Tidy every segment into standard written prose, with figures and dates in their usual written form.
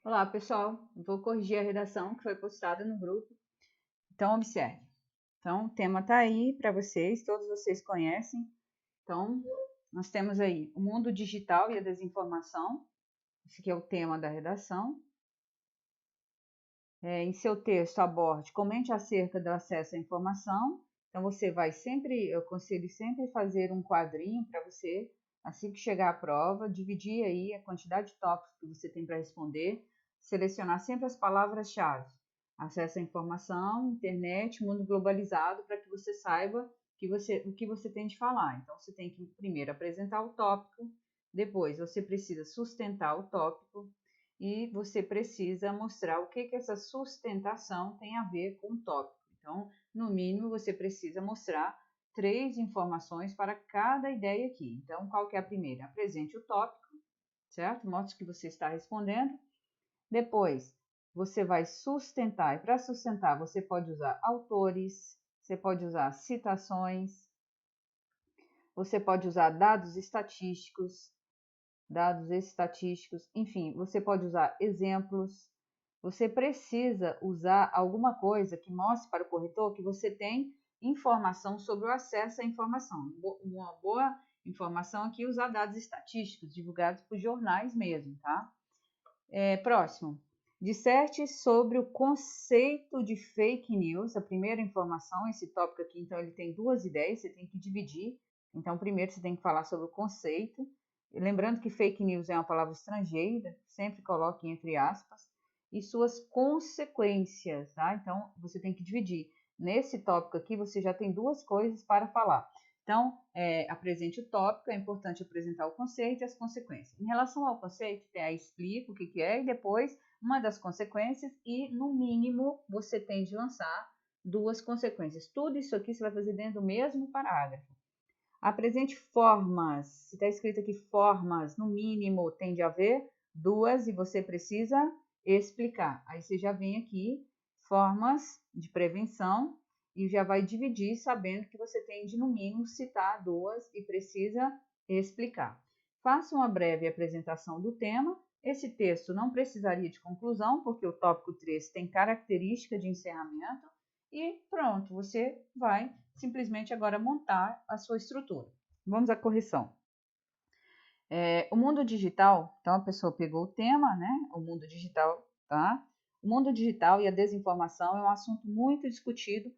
Olá, pessoal. Vou corrigir a redação que foi postada no grupo. Então, observe. Então, o tema está aí para vocês, todos vocês conhecem. Então, nós temos aí o mundo digital e a desinformação. Esse aqui é o tema da redação. Em seu texto, aborde, comente acerca do acesso à informação. Então, você vai sempre, eu aconselho sempre fazer um quadrinho para você, assim que chegar à prova, dividir aí a quantidade de tópicos que você tem para responder, selecionar sempre as palavras-chave. Acesso à informação, internet, mundo globalizado, para que você saiba o que você tem de falar. Então, você tem que primeiro apresentar o tópico, depois você precisa sustentar o tópico, e você precisa mostrar o que essa sustentação tem a ver com o tópico. Então, no mínimo, você precisa mostrar 3 informações para cada ideia aqui. Então, qual que é a primeira? Apresente o tópico, certo? Mostre que você está respondendo. Depois, você vai sustentar. E para sustentar, você pode usar autores, você pode usar citações, você pode usar dados estatísticos, enfim, você pode usar exemplos. Você precisa usar alguma coisa que mostre para o corretor que você tem informação sobre o acesso à informação. Uma boa informação aqui é usar dados estatísticos divulgados por jornais mesmo, tá? Próximo. Disserte sobre o conceito de fake news, a primeira informação, esse tópico aqui, então ele tem 2 ideias, você tem que dividir. Então, primeiro você tem que falar sobre o conceito. Lembrando que fake news é uma palavra estrangeira, sempre coloque entre aspas, e suas consequências, tá? Então, você tem que dividir. Nesse tópico aqui, você já tem 2 coisas para falar. Então, apresente o tópico, é importante apresentar o conceito e as consequências. Em relação ao conceito, aí explica o que é e depois uma das consequências e, no mínimo, você tem de lançar 2 consequências. Tudo isso aqui você vai fazer dentro do mesmo parágrafo. Apresente formas. Se está escrito aqui formas, no mínimo tem de haver 2 e você precisa explicar. Aí você já vem aqui, formas de prevenção, e já vai dividir sabendo que você tem de, no mínimo, citar 2 e precisa explicar. Faça uma breve apresentação do tema. Esse texto não precisaria de conclusão, porque o tópico 3 tem característica de encerramento. E pronto, você vai simplesmente agora montar a sua estrutura. Vamos à correção. O mundo digital, então a pessoa pegou o tema, né? O mundo digital, tá? O mundo digital e a desinformação é um assunto muito discutido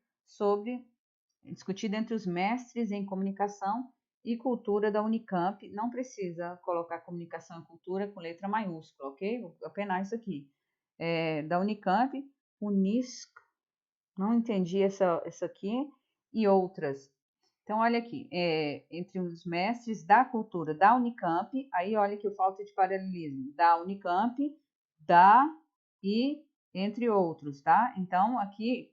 entre os mestres em comunicação e cultura da Unicamp. Não precisa colocar comunicação e cultura com letra maiúscula, ok? Vou apenas isso aqui. Da Unicamp, Unisc, não entendi essa aqui, e outras. Então, olha aqui, entre os mestres da cultura da Unicamp, aí olha que falta de paralelismo, da Unicamp, da e entre outros, tá? Então, aqui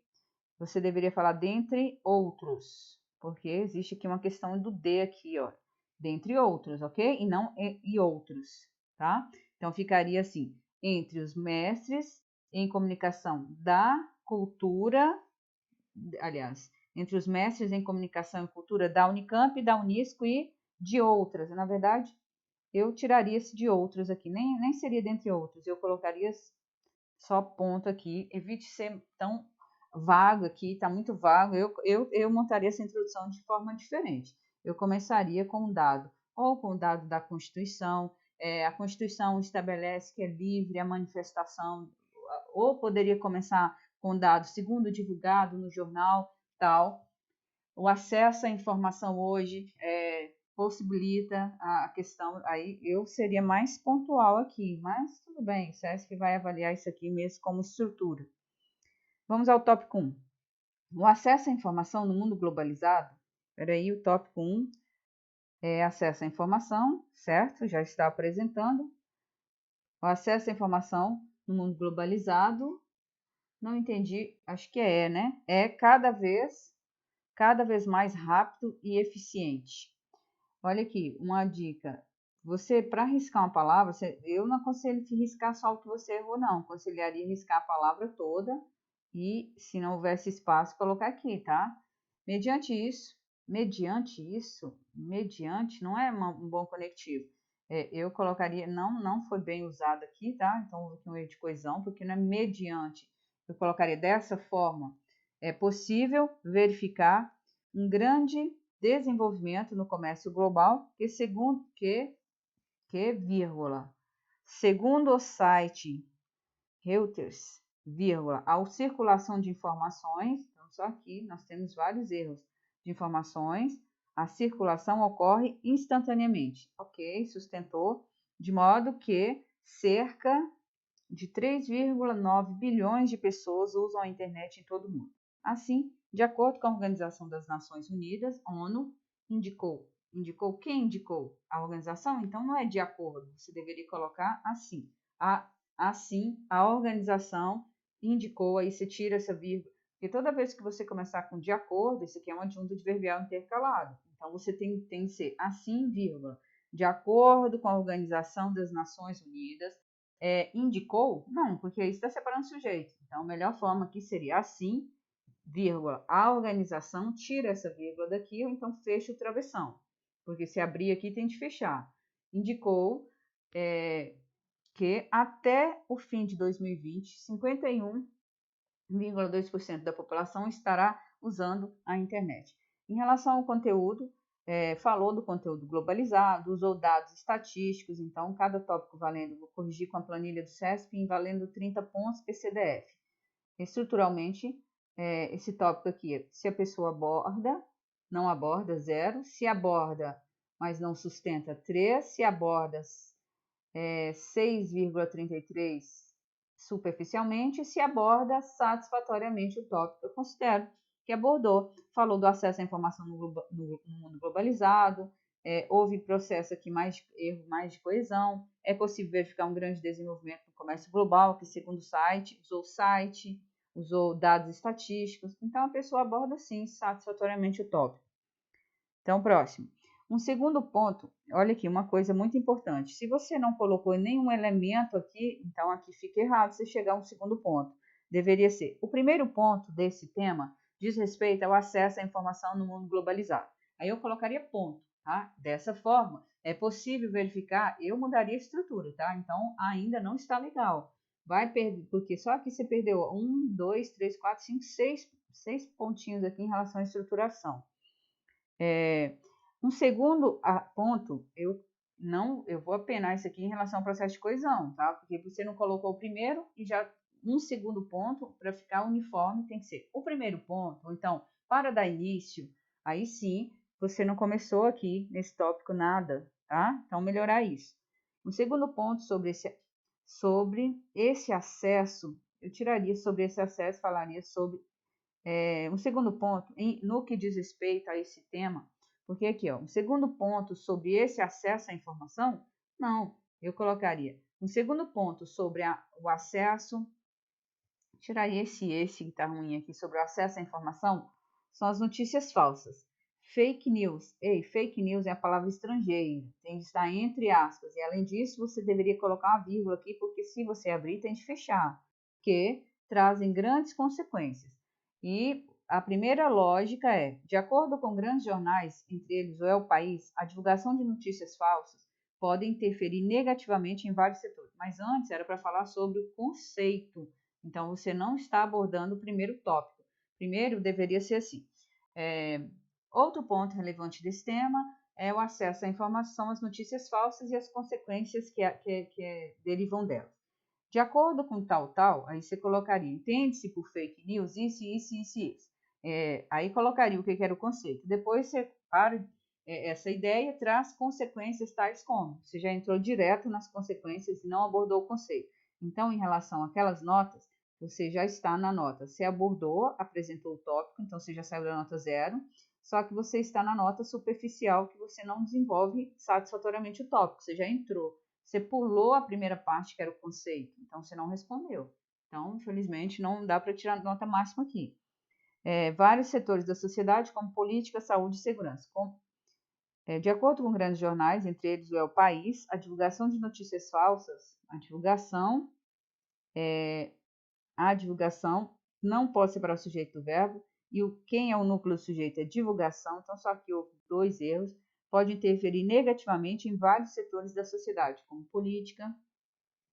você deveria falar dentre outros, porque existe aqui uma questão do D aqui, ó, dentre outros, ok? E não e outros, tá? Então, ficaria assim, entre os mestres em comunicação da cultura, aliás, entre os mestres em comunicação e cultura da Unicamp, da Unisco e de outras. Na verdade, eu tiraria esse de outros aqui, nem seria dentre outros, eu colocaria só ponto aqui, evite ser tão vago aqui, está muito vago. Eu montaria essa introdução de forma diferente. Eu começaria com um dado, ou com o dado da Constituição, a Constituição estabelece que é livre a manifestação, ou poderia começar com dado segundo divulgado no jornal, tal. O acesso à informação hoje possibilita a questão, aí eu seria mais pontual aqui, mas tudo bem, o SESC vai avaliar isso aqui mesmo como estrutura. Vamos ao tópico 1. O acesso à informação no mundo globalizado, peraí, o tópico 1 é acesso à informação, certo? Já está apresentando. O acesso à informação no mundo globalizado, não entendi, acho que né? É cada vez mais rápido e eficiente. Olha aqui, uma dica. Você, para riscar uma palavra, eu não aconselho que riscar só o que você errou, não. Aconselharia riscar a palavra toda e, se não houvesse espaço, colocar aqui, tá? Mediante não é um bom conectivo. Eu colocaria, não foi bem usado aqui, tá? Então, houve aqui um erro de coesão, porque não é mediante. Eu colocaria dessa forma. É possível verificar um grande desenvolvimento no comércio global, vírgula, segundo o site Reuters, vírgula, a circulação de informações, então só aqui nós temos vários erros de informações, a circulação ocorre instantaneamente, ok, sustentou, de modo que cerca de 3,9 bilhões de pessoas usam a internet em todo o mundo. Assim, de acordo com a Organização das Nações Unidas, ONU, indicou quem indicou? A organização? Então não é de acordo, você deveria colocar assim. Assim, a organização indicou, aí você tira essa vírgula, porque toda vez que você começar com de acordo, isso aqui é um adjunto adverbial intercalado. Então você tem que ser assim, vírgula, de acordo com a Organização das Nações Unidas, indicou? Não, porque aí está separando o sujeito. Então, a melhor forma aqui seria assim, vírgula, a organização, tira essa vírgula daqui, ou então fecha o travessão. Porque se abrir aqui, tem de fechar. Indicou que até o fim de 2020, 51,2% da população estará usando a internet. Em relação ao conteúdo, falou do conteúdo globalizado, usou dados estatísticos, então cada tópico valendo, vou corrigir com a planilha do CESP, valendo 30 pontos PCDF. Estruturalmente, esse tópico aqui, se a pessoa aborda, não aborda, 0, se aborda, mas não sustenta, 3, se aborda 6,33 superficialmente, se aborda satisfatoriamente o tópico. Eu considero que abordou, falou do acesso à informação no mundo globalizado, houve processo aqui erro mais de coesão, é possível verificar um grande desenvolvimento no comércio global, que segundo o site, usou dados estatísticos, então a pessoa aborda sim satisfatoriamente o tópico. Então, próximo. Um segundo ponto, olha aqui, uma coisa muito importante. Se você não colocou nenhum elemento aqui, então aqui fica errado você chegar a um segundo ponto. Deveria ser. O primeiro ponto desse tema diz respeito ao acesso à informação no mundo globalizado. Aí eu colocaria ponto, tá? Dessa forma, é possível verificar, eu mudaria a estrutura, tá? Então, ainda não está legal. Vai perder, porque só aqui você perdeu 1, 2, 3, 4, 5, 6 pontinhos aqui em relação à estruturação. Um segundo ponto, eu vou apenar isso aqui em relação ao processo de coesão, tá? Porque você não colocou o primeiro e já um segundo ponto, para ficar uniforme, tem que ser o primeiro ponto, ou então, para dar início, aí sim, você não começou aqui nesse tópico nada, tá? Então, melhorar isso. Um segundo ponto sobre esse acesso, eu tiraria sobre esse acesso, falaria sobre um segundo ponto, no que diz respeito a esse tema, porque aqui, ó, um segundo ponto sobre esse acesso à informação, não, eu colocaria um segundo ponto sobre o acesso, tiraria esse que está ruim aqui, sobre o acesso à informação, são as notícias falsas. Fake news. Fake news é a palavra estrangeira, tem de estar entre aspas, e além disso, você deveria colocar uma vírgula aqui, porque se você abrir, tem de fechar, que trazem grandes consequências. E a primeira lógica é, de acordo com grandes jornais, entre eles o El País, a divulgação de notícias falsas pode interferir negativamente em vários setores. Mas antes era para falar sobre o conceito. Então, você não está abordando o primeiro tópico. Primeiro, deveria ser assim. Outro ponto relevante desse tema é o acesso à informação, às notícias falsas e as consequências que derivam delas. De acordo com tal, aí você colocaria, entende-se por fake news, isso. Aí colocaria o que era o conceito. Depois você essa ideia traz consequências tais como, você já entrou direto nas consequências e não abordou o conceito. Então, em relação àquelas notas, você já está na nota. Você abordou, apresentou o tópico, então você já saiu da nota 0, só que você está na nota superficial, que você não desenvolve satisfatoriamente o tópico, você já entrou. Você pulou a primeira parte, que era o conceito, então você não respondeu. Então, infelizmente, não dá para tirar nota máxima aqui. Vários setores da sociedade, como política, saúde e segurança. De acordo com grandes jornais, entre eles o El País, a divulgação de notícias falsas, a divulgação não pode separar o sujeito do verbo, e quem é o núcleo do sujeito é divulgação, então só que houve 2 erros. pode interferir negativamente em vários setores da sociedade, como política,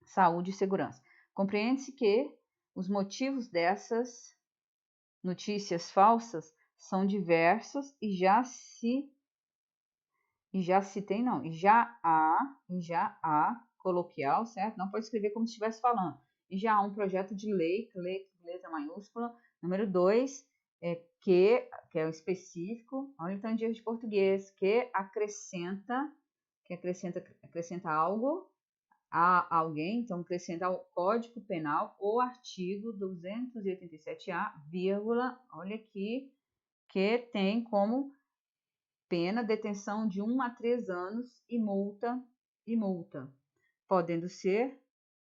saúde e segurança. Compreende-se que os motivos dessas notícias falsas são diversos e já há coloquial, certo? Não pode escrever como se estivesse falando. E já há um projeto de lei, letra maiúscula, número 2, que é o específico, olha então em de português, que acrescenta algo a alguém, então acrescenta ao Código Penal o artigo 287-A, vírgula, olha aqui, que tem como pena detenção de 1 a 3 anos e multa, podendo ser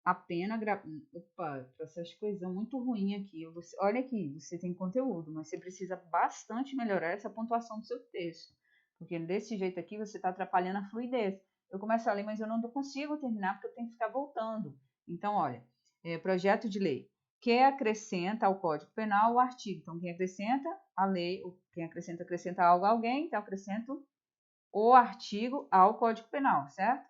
a pena... Opa, processo de coesão muito ruim aqui. Olha aqui, você tem conteúdo, mas você precisa bastante melhorar essa pontuação do seu texto, porque desse jeito aqui você está atrapalhando a fluidez. Eu começo a ler, mas eu não consigo terminar porque eu tenho que ficar voltando. Então, olha, projeto de lei que acrescenta ao Código Penal o artigo. Então, quem acrescenta a lei, quem acrescenta algo a alguém, então acrescento o artigo ao Código Penal, certo?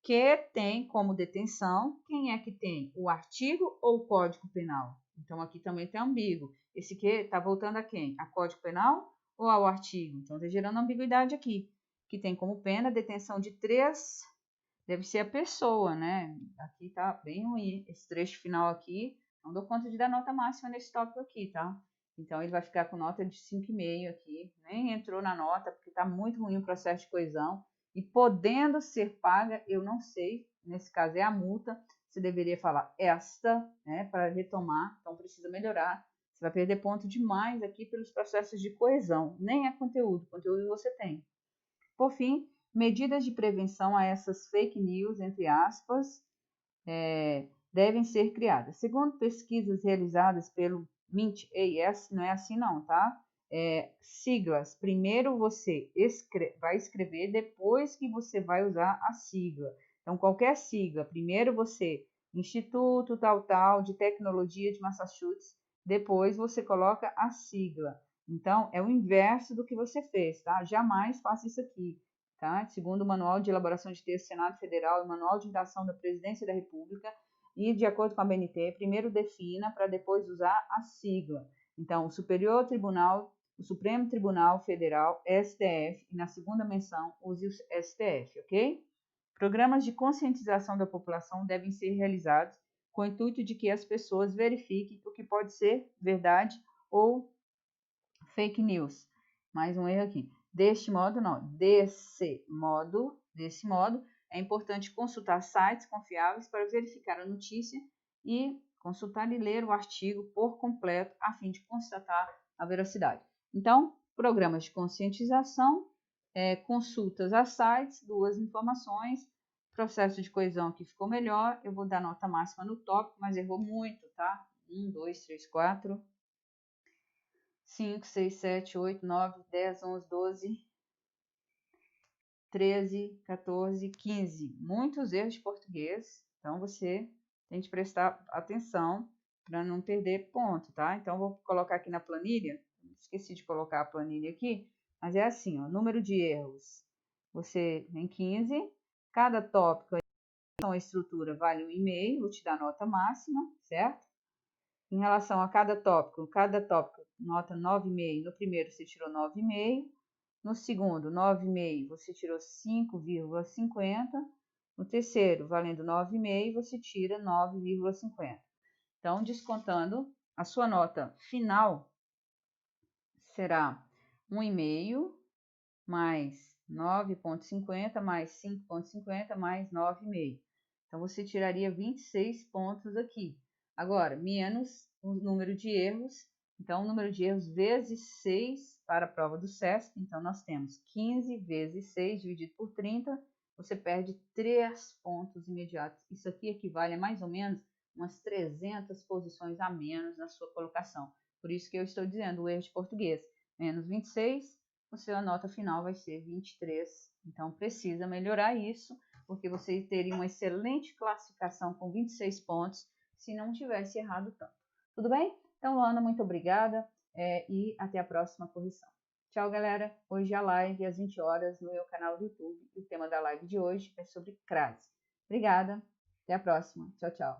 Que tem como detenção, quem é que tem? O artigo ou o Código Penal? Então, aqui também tem ambíguo. Esse que está voltando a quem? A Código Penal ou ao artigo? Então, está gerando ambiguidade aqui. Que tem como pena detenção de 3, deve ser a pessoa, né? Aqui tá bem ruim. Esse trecho final aqui, não dou conta de dar nota máxima nesse tópico aqui, tá? Então, ele vai ficar com nota de 5,5 aqui. Nem entrou na nota, porque tá muito ruim o processo de coesão. E podendo ser paga, eu não sei, nesse caso é a multa, você deveria falar esta, né, para retomar, então precisa melhorar. Você vai perder ponto demais aqui pelos processos de coesão, nem é conteúdo você tem. Por fim, medidas de prevenção a essas fake news, entre aspas, devem ser criadas. Segundo pesquisas realizadas pelo MINT-AS, não é assim não, tá? Siglas. Primeiro você vai escrever, depois que você vai usar a sigla. Então, qualquer sigla, primeiro você, Instituto tal, de Tecnologia de Massachusetts, depois você coloca a sigla. Então, é o inverso do que você fez, tá? Jamais faça isso aqui, tá? Segundo o Manual de Elaboração de Texto do Senado Federal e o Manual de Redação da Presidência da República, e de acordo com a BNT, primeiro defina para depois usar a sigla. Então, o Supremo Tribunal Federal, STF, e na segunda menção, use o STF, ok? Programas de conscientização da população devem ser realizados com o intuito de que as pessoas verifiquem o que pode ser verdade ou fake news. Mais um erro aqui. Desse modo, é importante consultar sites confiáveis para verificar a notícia e consultar e ler o artigo por completo a fim de constatar a veracidade. Então, programas de conscientização, consultas a sites, 2 informações, processo de coesão aqui ficou melhor, eu vou dar nota máxima no tópico, mas errou muito, tá? 1, 2, 3, 4, 5, 6, 7, 8, 9, 10, 11, 12, 13, 14, 15. Muitos erros de português, então você tem que prestar atenção para não perder ponto, tá? Então, vou colocar aqui na planilha, esqueci de colocar a planilha aqui, mas é assim, ó, número de erros, você tem 15, cada tópico, a estrutura vale 1,5, vou te dar nota máxima, certo? Em relação a cada tópico, nota 9,5, no primeiro você tirou 9,5, no segundo 9,5 você tirou 5,50, no terceiro, valendo 9,5, você tira 9,50. Então, descontando, a sua nota final será 1,5 mais 9,50 mais 5,50 mais 9,5. Então, você tiraria 26 pontos aqui. Agora, menos o número de erros. Então, o número de erros vezes 6 para a prova do SESC. Então, nós temos 15 vezes 6 dividido por 30. Você perde 3 pontos imediatos. Isso aqui equivale a mais ou menos umas 300 posições a menos na sua colocação. Por isso que eu estou dizendo o erro de português. Menos 26, a sua nota final vai ser 23. Então, precisa melhorar isso, porque você teria uma excelente classificação com 26 pontos se não tivesse errado tanto. Tudo bem? Então, Luana, muito obrigada e até a próxima correção. Tchau, galera. Hoje a live às 20 horas no meu canal do YouTube. E o tema da live de hoje é sobre crase. Obrigada. Até a próxima. Tchau, tchau.